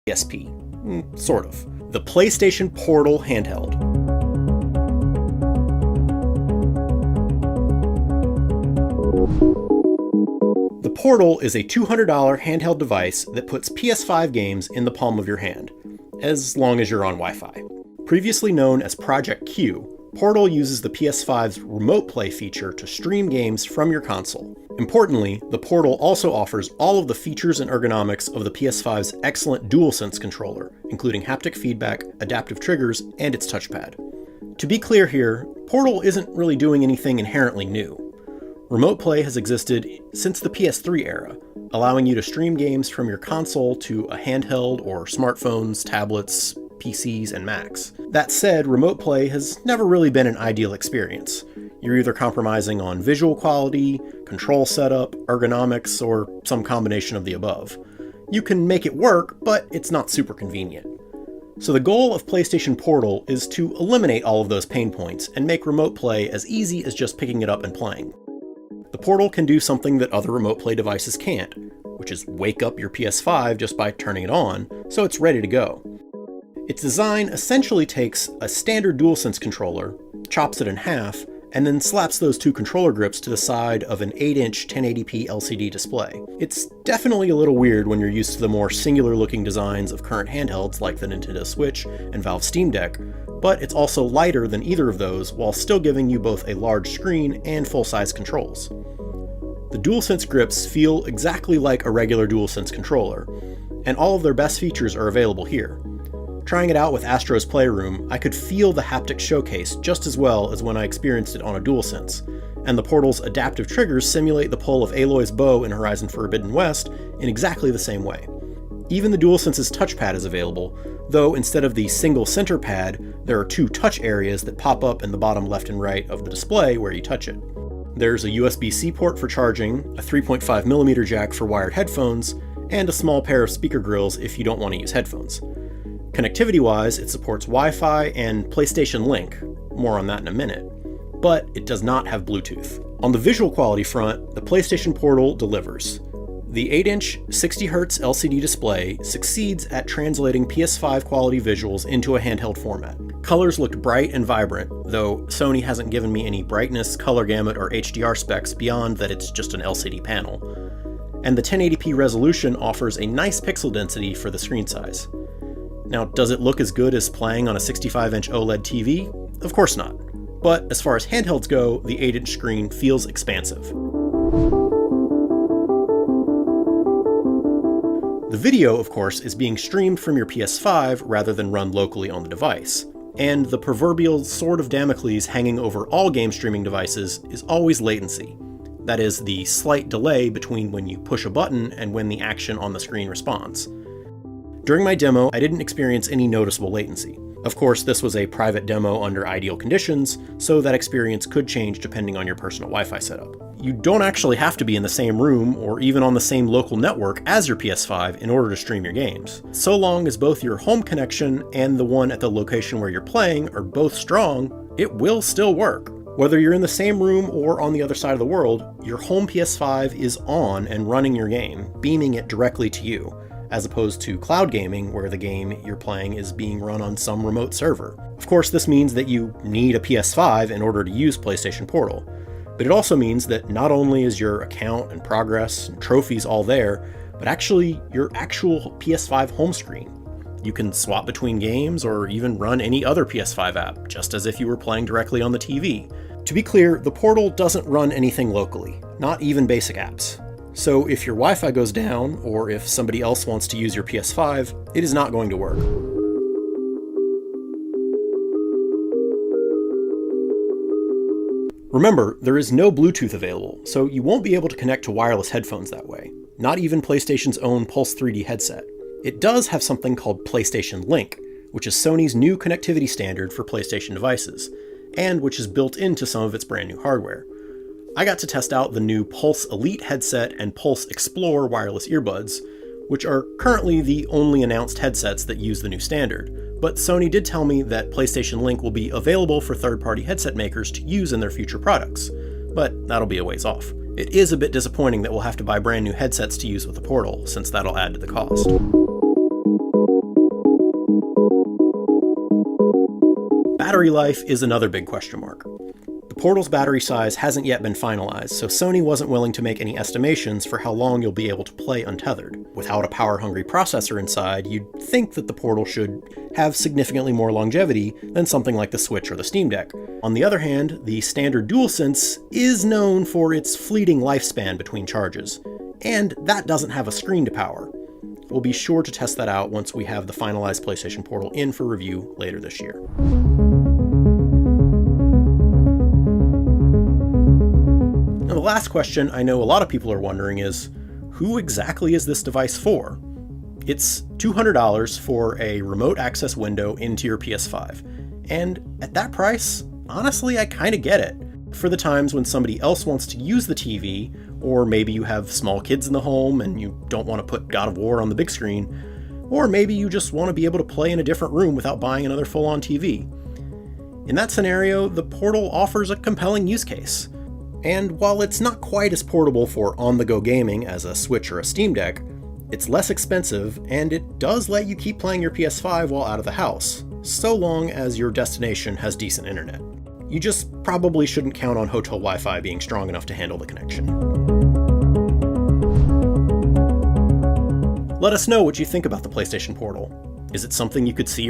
PSP. Sort of. The PlayStation Portal handheld. The Portal is a $200 handheld device that puts PS5 games in the palm of your hand, as long as you're on Wi-Fi. Previously known as Project Q, Portal uses the PS5's Remote Play feature to stream games from your console. Importantly, the Portal also offers all of the features and ergonomics of the PS5's excellent Dualsense controller, including haptic feedback, adaptive triggers, and its touchpad. To be clear here, Portal isn't really doing anything inherently new. Remote Play has existed since the PS3 era, allowing you to stream games from your console to a handheld or smartphones, tablets, PCs, and Macs. That said, Remote Play has never really been an ideal experience. You're either compromising on visual quality, control setup, ergonomics, or some combination of the above. You can make it work, but it's not super convenient. So the goal of PlayStation Portal is to eliminate all of those pain points and make Remote Play as easy as just picking it up and playing. The Portal can do something that other Remote Play devices can't, which is wake up your PS5 just by turning it on, so it's ready to go. Its design essentially takes a standard DualSense controller, chops it in half, and then slaps those two controller grips to the side of an 8-inch 1080p LCD display. It's definitely a little weird when you're used to the more singular-looking designs of current handhelds like the Nintendo Switch and Valve Steam Deck, but it's also lighter than either of those while still giving you both a large screen and full-size controls. The DualSense grips feel exactly like a regular DualSense controller, and all of their best features are available here. Trying it out with Astro's Playroom, I could feel the haptic showcase just as well as when I experienced it on a DualSense, and the Portal's adaptive triggers simulate the pull of Aloy's bow in Horizon Forbidden West in exactly the same way. Even the DualSense's touchpad is available, though instead of the single center pad, there are two touch areas that pop up in the bottom left and right of the display where you touch it. There's a USB-C port for charging, a 3.5mm jack for wired headphones, and a small pair of speaker grills if you don't want to use headphones. Connectivity-wise, it supports Wi-Fi and PlayStation Link, more on that in a minute, but it does not have Bluetooth. On the visual quality front, the PlayStation Portal delivers. The 8-inch 60Hz LCD display succeeds at translating PS5 quality visuals into a handheld format. Colors looked bright and vibrant, though Sony hasn't given me any brightness, color gamut, or HDR specs beyond that it's just an LCD panel. And the 1080p resolution offers a nice pixel density for the screen size. Now, does it look as good as playing on a 65-inch OLED TV? Of course not. But as far as handhelds go, the 8-inch screen feels expansive. The video, of course, is being streamed from your PS5 rather than run locally on the device. And the proverbial sword of Damocles hanging over all game streaming devices is always latency. That is, the slight delay between when you push a button and when the action on the screen responds. During my demo, I didn't experience any noticeable latency. Of course, this was a private demo under ideal conditions, so that experience could change depending on your personal Wi-Fi setup. You don't actually have to be in the same room or even on the same local network as your PS5 in order to stream your games. So long as both your home connection and the one at the location where you're playing are both strong, it will still work. Whether you're in the same room or on the other side of the world, your home PS5 is on and running your game, beaming it directly to you, as opposed to cloud gaming where the game you're playing is being run on some remote server. Of course, this means that you need a PS5 in order to use PlayStation Portal, but it also means that not only is your account and progress and trophies all there, but actually your actual PS5 home screen. You can swap between games or even run any other PS5 app, just as if you were playing directly on the TV. To be clear, the Portal doesn't run anything locally, not even basic apps. So if your Wi-Fi goes down, or if somebody else wants to use your PS5, it is not going to work. Remember, there is no Bluetooth available, so you won't be able to connect to wireless headphones that way, not even PlayStation's own Pulse 3D headset. It does have something called PlayStation Link, which is Sony's new connectivity standard for PlayStation devices, and which is built into some of its brand new hardware. I got to test out the new Pulse Elite headset and Pulse Explore wireless earbuds, which are currently the only announced headsets that use the new standard, but Sony did tell me that PlayStation Link will be available for third-party headset makers to use in their future products, but that'll be a ways off. It is a bit disappointing that we'll have to buy brand new headsets to use with the Portal, since that'll add to the cost. Battery life is another big question mark. The Portal's battery size hasn't yet been finalized, so Sony wasn't willing to make any estimations for how long you'll be able to play untethered. Without a power-hungry processor inside, you'd think that the Portal should have significantly more longevity than something like the Switch or the Steam Deck. On the other hand, the standard Dualsense is known for its fleeting lifespan between charges, and that doesn't have a screen to power. We'll be sure to test that out once we have the finalized PlayStation Portal in for review later this year. Now, the last question I know a lot of people are wondering is, who exactly is this device for? It's $200 for a remote access window into your PS5. And at that price, honestly, I kinda get it. For the times when somebody else wants to use the TV, or maybe you have small kids in the home and you don't want to put God of War on the big screen, or maybe you just want to be able to play in a different room without buying another full-on TV. In that scenario, the Portal offers a compelling use case. And while it's not quite as portable for on-the-go gaming as a Switch or a Steam Deck, it's less expensive, and it does let you keep playing your PS5 while out of the house, so long as your destination has decent internet. You just probably shouldn't count on hotel Wi-Fi being strong enough to handle the connection. Let us know what you think about the PlayStation Portal. Is it something you could see